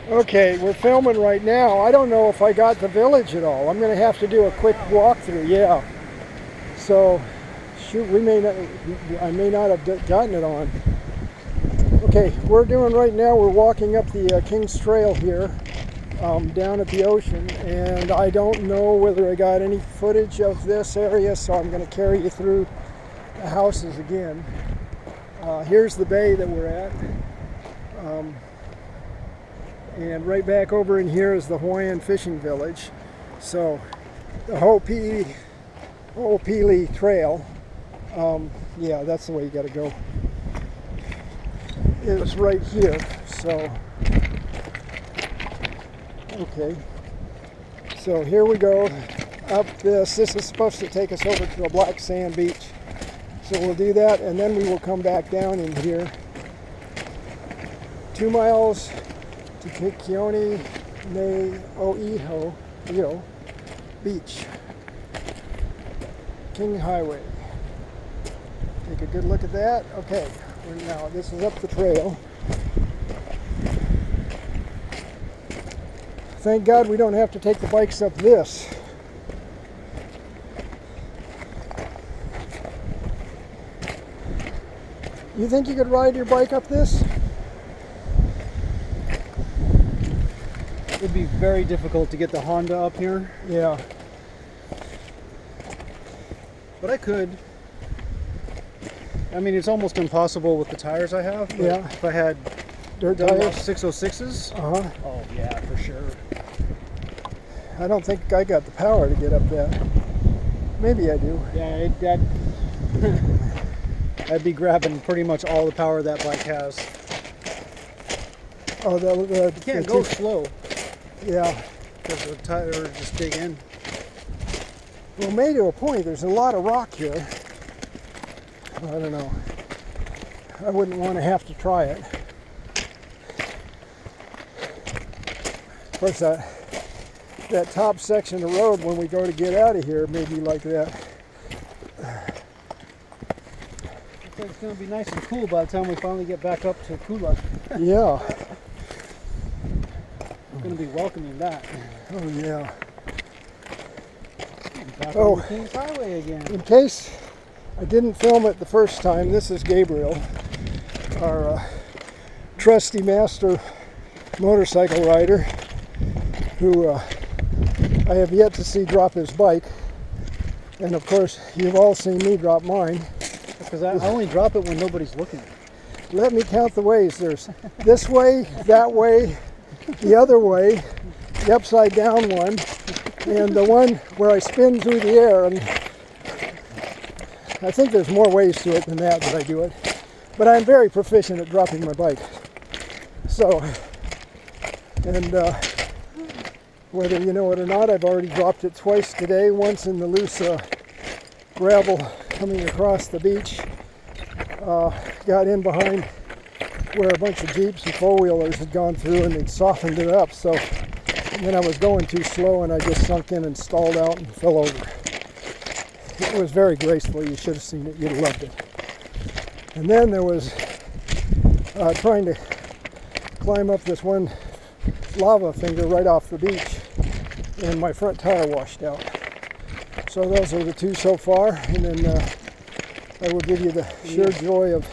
Okay, we're filming right now. I don't know if I got the village at all. I'm going to have to do a quick walkthrough. Yeah. So, shoot, we may not. I may not have gotten it on. Okay, we're doing right now. We're walking up the King's Trail here, down at the ocean, and I don't know whether I got any footage of this area, so I'm going to carry you through the houses again. Here's the bay that we're at. And right back over in here is the Hawaiian fishing village. So the Ho'opili Trail, yeah, that's the way you got to go, is right here. So, okay. So here we go up this. This is supposed to take us over to a black sand beach. So we'll do that, and then we will come back down in here. 2 miles to Keone Ne Oiho Beach. King Highway. Take a good look at that. Okay, now this is up the trail. Thank God we don't have to take the bikes up this. You think you could ride your bike up this? It'd be very difficult to get the Honda up here. Yeah. But I could. I mean, it's almost impossible with the tires I have. But yeah. If I had dirt tires, 606s. Oh yeah, for sure. I don't think I got the power to get up that. Maybe I do. Yeah, I'd be grabbing pretty much all the power that bike has. Oh, you can't go slow. Yeah. Because the tire just dig in. Well, made to a point, there's a lot of rock here. I don't know. I wouldn't want to have to try it. Of course, that top section of road when we go to get out of here may be like that. It's going to be nice and cool by the time we finally get back up to Kula. Yeah. We're going to be welcoming that. Oh, yeah. Back on the King's Highway again. In case I didn't film it the first time, this is Gabriel, our trusty master motorcycle rider, who I have yet to see drop his bike. And of course, you've all seen me drop mine. Because I only drop it when nobody's looking. Let me count the ways. There's this way, that way, the other way, the upside down one, and the one where I spin through the air. And I think there's more ways to it than that I do it. But I'm very proficient at dropping my bike. So, and whether you know it or not, I've already dropped it twice today. Once in the loose gravel coming across the beach. Got in behind where a bunch of Jeeps and four-wheelers had gone through, and they'd softened it up. So, and then I was going too slow, and I just sunk in and stalled out and fell over. It was very graceful. You should have seen it. You'd have loved it. And then there was trying to climb up this one lava finger right off the beach, and my front tire washed out. So those are the two so far, and then I will give you the sheer joy of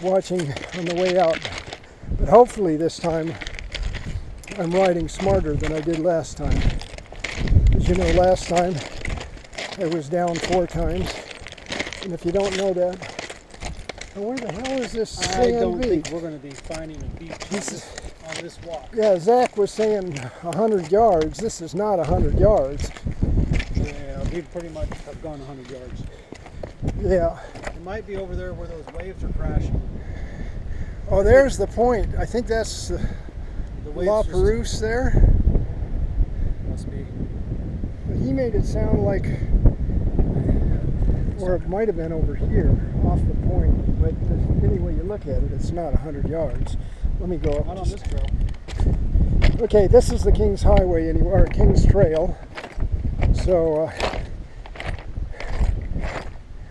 watching on the way out. But hopefully this time I'm riding smarter than I did last time. As you know, last time I was down 4 times. And if you don't know that, where the hell is this sand beach? I don't think we're going to be finding a beach on this walk. Yeah, Zach was saying 100 yards. This is not 100 yards. Yeah, we'd pretty much have gone 100 yards. Yeah. It might be over there where those waves are crashing. Oh, there's the point. I think that's the La Perouse there. Must be. But he made it sound like, or it might have been over here, off the point. But any way you look at it, it's not 100 yards. Let me go up. Not on this trail. Okay, this is the King's Highway, or King's Trail. So,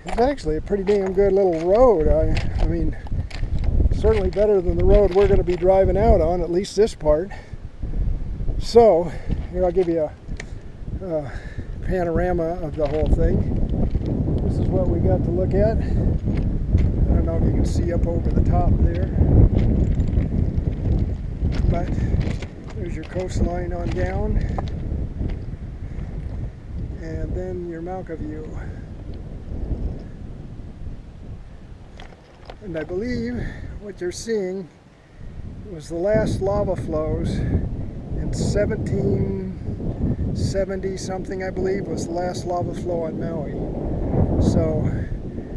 it's actually a pretty damn good little road. I mean, certainly better than the road we're going to be driving out on, at least this part. So, here I'll give you a panorama of the whole thing. This is what we got to look at. I don't know if you can see up over the top there, but there's your coastline on down, and then your Mauka view. And I believe what you're seeing was the last lava flows in 1770 something, I believe, was the last lava flow on Maui. So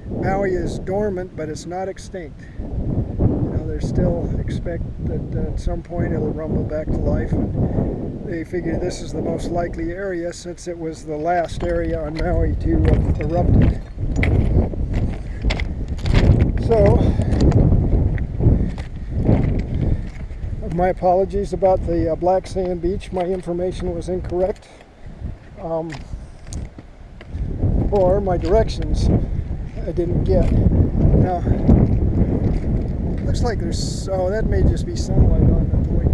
Maui is dormant, but it's not extinct. You know, they still expect that at some point it'll rumble back to life. And they figure this is the most likely area since it was the last area on Maui to have erupted. So, my apologies about the black sand beach. My information was incorrect. Or my directions I didn't get. Now, looks like there's, oh, that may just be sunlight on the way.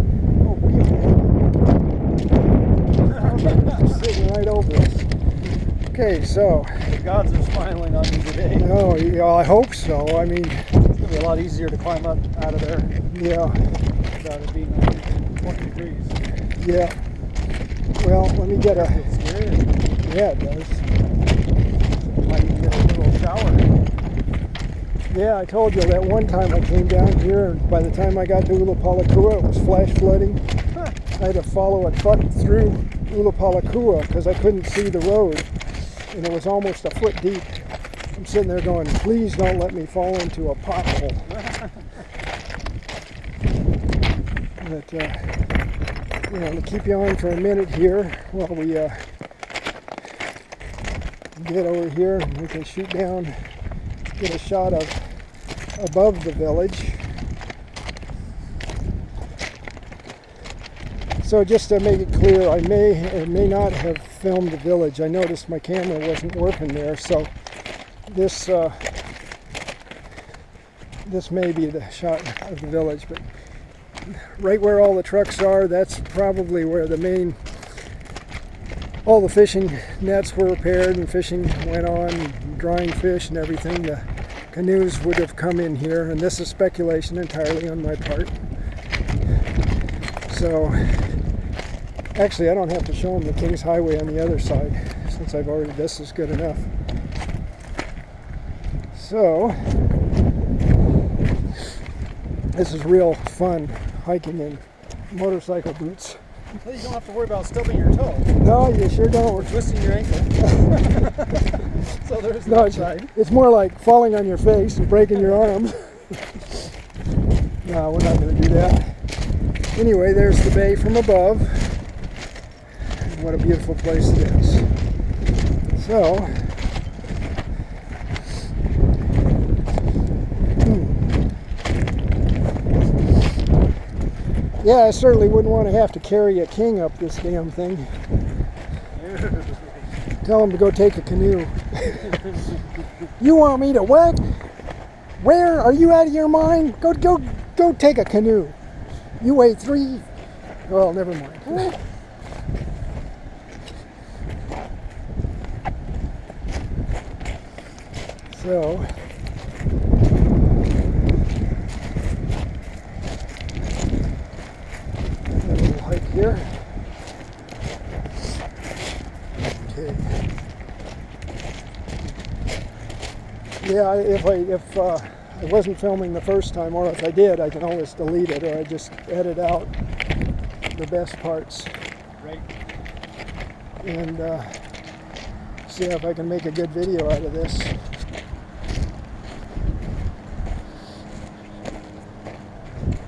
Oh, sitting right over us. Okay, so. The gods are smiling on me today. Oh, yeah, I hope so. I mean, it's going to be a lot easier to climb up out of there. Yeah. Without it being 20 degrees. Yeah. Well, let me get a. It's scary. Yeah, it does. Might even get a little shower. Yeah, I told you that one time I came down here, and by the time I got to Ulupalakua, it was flash flooding. I had to follow a truck through Ulupalakua because I couldn't see the road, and it was almost a foot deep. I'm sitting there going, please don't let me fall into a pothole. But, you know, to keep you on for a minute here while we get over here, we can shoot down, get a shot of above the village. So just to make it clear, I may or may not have filmed the village. I noticed my camera wasn't working there, so this may be the shot of the village. But right where all the trucks are, that's probably where the main, all the fishing nets were repaired and fishing went on, drying fish and everything. The canoes would have come in here, and this is speculation entirely on my part. So actually I don't have to show them the King's Highway on the other side, since I've already, this is good enough. So this is real fun, hiking in motorcycle boots. Well, you don't have to worry about stubbing your toe. No, you sure don't. Or twisting your ankle. So there's no, that side. It's more like falling on your face and breaking your arm. No, we're not going to do that. Anyway, there's the bay from above. What a beautiful place it is. So, yeah, I certainly wouldn't want to have to carry a king up this damn thing. Tell him to go take a canoe. You want me to what? Where? Are you out of your mind? Go take a canoe. You weigh 3. Well, never mind. So, a little hike here. Okay. Yeah, if I wasn't filming the first time, or if I did, I can always delete it, or I just edit out the best parts. Right. And see if I can make a good video out of this.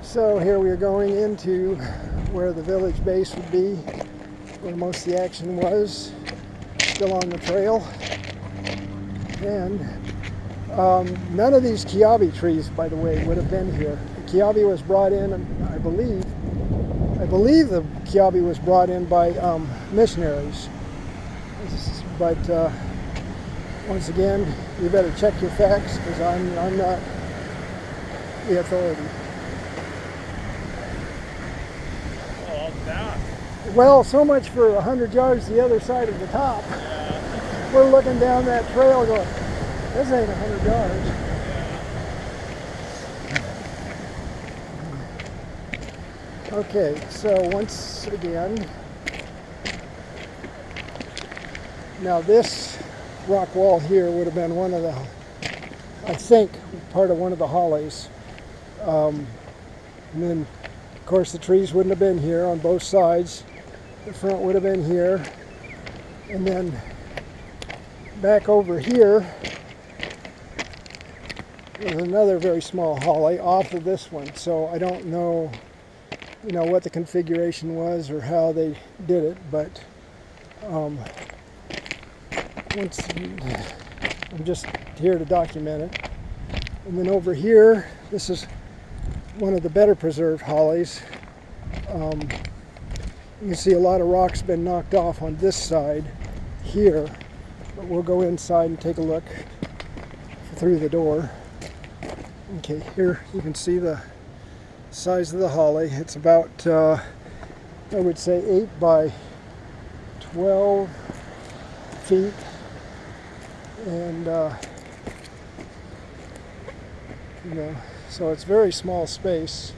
So here we are going into where the village base would be, where most of the action was, still on the trail. And none of these kiabi trees, by the way, would have been here. The kiabi was brought in, I believe the kiabi was brought in by missionaries. But once again, you better check your facts, because I'm the authority. Oh, that. Well, so much for 100 yards the other side of the top. Yeah. We're looking down that trail going, this ain't 100 yards. Okay, so once again, now this rock wall here would have been one of the, I think, part of one of the hollies. And then, of course, the trees wouldn't have been here on both sides. The front would have been here. And then back over here is another very small holly off of this one. So I don't know, what the configuration was or how they did it, but once I'm just here to document it. And then over here, this is one of the better preserved hollies. You can see a lot of rock's been knocked off on this side here, but we'll go inside and take a look through the door. Okay, here you can see the size of the holly. It's about, I would say 8 by 12 feet, and so it's very small space.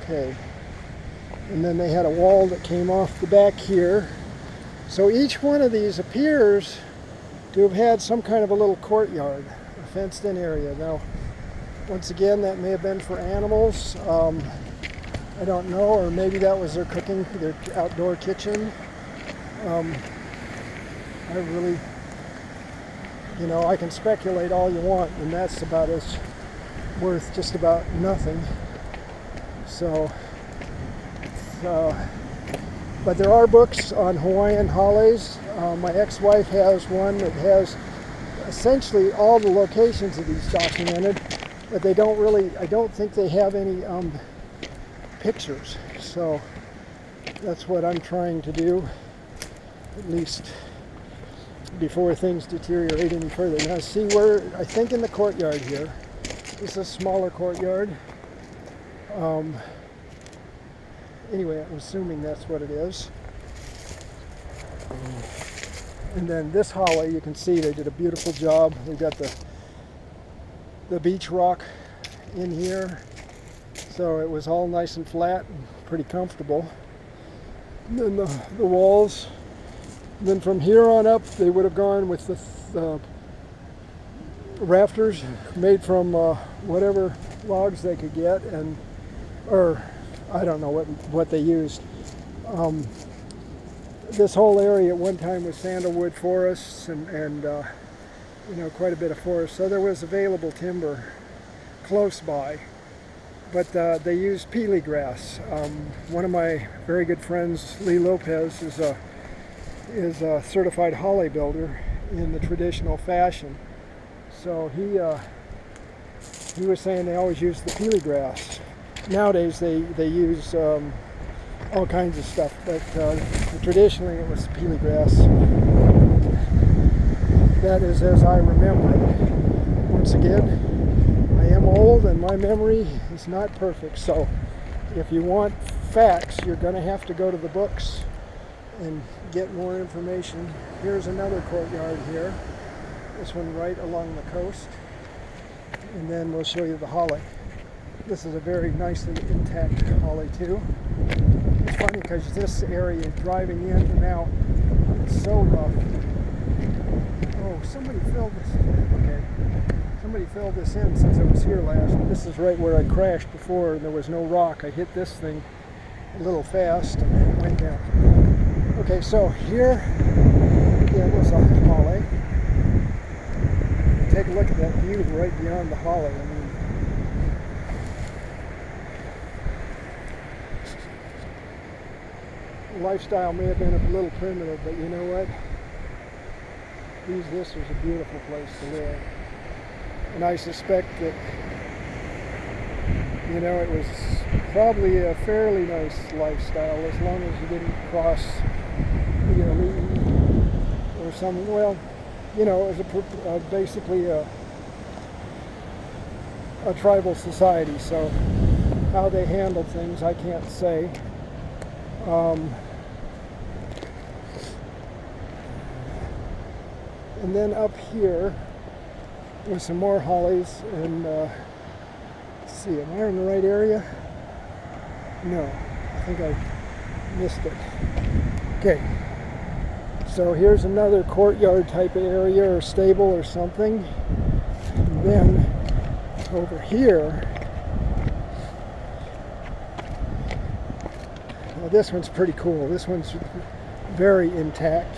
Okay, and then they had a wall that came off the back here. So each one of these appears to have had some kind of a little courtyard, a fenced in area. Now, once again, that may have been for animals. I don't know, or maybe that was their cooking, their outdoor kitchen. I really, I can speculate all you want, and that's about as worth just about nothing. So, but there are books on Hawaiian hollies. My ex-wife has one that has essentially all the locations of these documented, but they don't really, I don't think they have any pictures. So that's what I'm trying to do, at least before things deteriorate any further. Now see, we're, I think, in the courtyard here. This is a smaller courtyard. Anyway, I'm assuming that's what it is. And then this holly, you can see they did a beautiful job. They got the beach rock in here, so it was all nice and flat and pretty comfortable. And then the walls. And then from here on up, they would have gone with the rafters made from whatever logs they could get, or I don't know what they used. This whole area at one time was sandalwood forests and quite a bit of forest, so there was available timber close by, but they used peely grass. One of my very good friends, Lee Lopez, is a certified holly builder in the traditional fashion. So he was saying they always use the peely grass. Nowadays they use all kinds of stuff, but traditionally it was peely grass. That is as I remember it. Once again, I am old and my memory is not perfect, so if you want facts, you're going to have to go to the books and get more information. Here's another courtyard here, this one right along the coast, and then we'll show you the holly. This is a very nicely intact holly too. It's funny because this area driving in and out, it's so rough. Oh, somebody filled this. Okay, somebody filled this in since I was here last. This is right where I crashed before, and there was no rock. I hit this thing a little fast and it went down. Okay, so here again was a holly. Take a look at that view right beyond the holly. I mean, lifestyle may have been a little primitive, but you know what? This was a beautiful place to live. And I suspect that, it was probably a fairly nice lifestyle as long as you didn't cross the elite or something. Well, it was basically a a tribal society, so how they handled things I can't say. And then up here there's some more hollies, and let's see, am I in the right area? No, I think I missed it. Okay, so here's another courtyard type of area or stable or something. And then over here, well, this one's pretty cool. This one's very intact.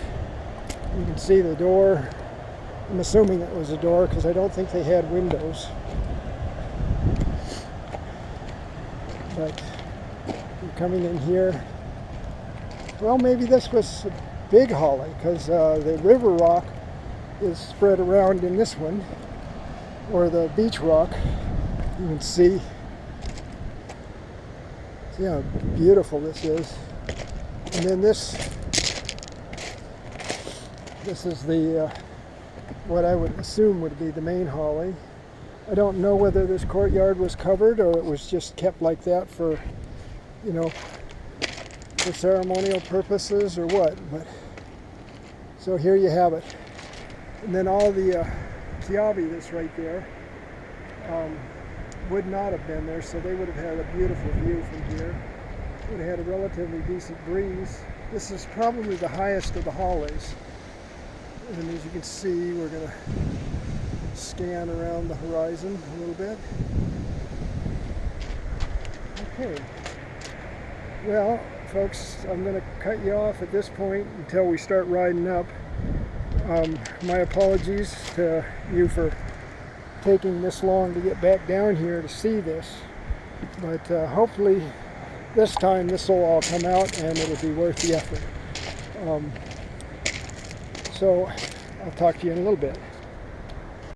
You can see the door. I'm assuming it was a door because I don't think they had windows. But you're coming in here. Well, maybe this was a big holly because the river rock is spread around in this one, or the beach rock. You can see how beautiful this is. And then this is the what I would assume would be the main holly. I don't know whether this courtyard was covered or it was just kept like that for, you know, for ceremonial purposes or what. But so here you have it. And then all the kiabi that's right there would not have been there, so they would have had a beautiful view from here. Would have had a relatively decent breeze. This is probably the highest of the hollies. And as you can see, we're going to scan around the horizon a little bit. Okay. Well, folks, I'm going to cut you off at this point until we start riding up. My apologies to you for taking this long to get back down here to see this. But hopefully this time this will all come out and it'll be worth the effort. So I'll talk to you in a little bit.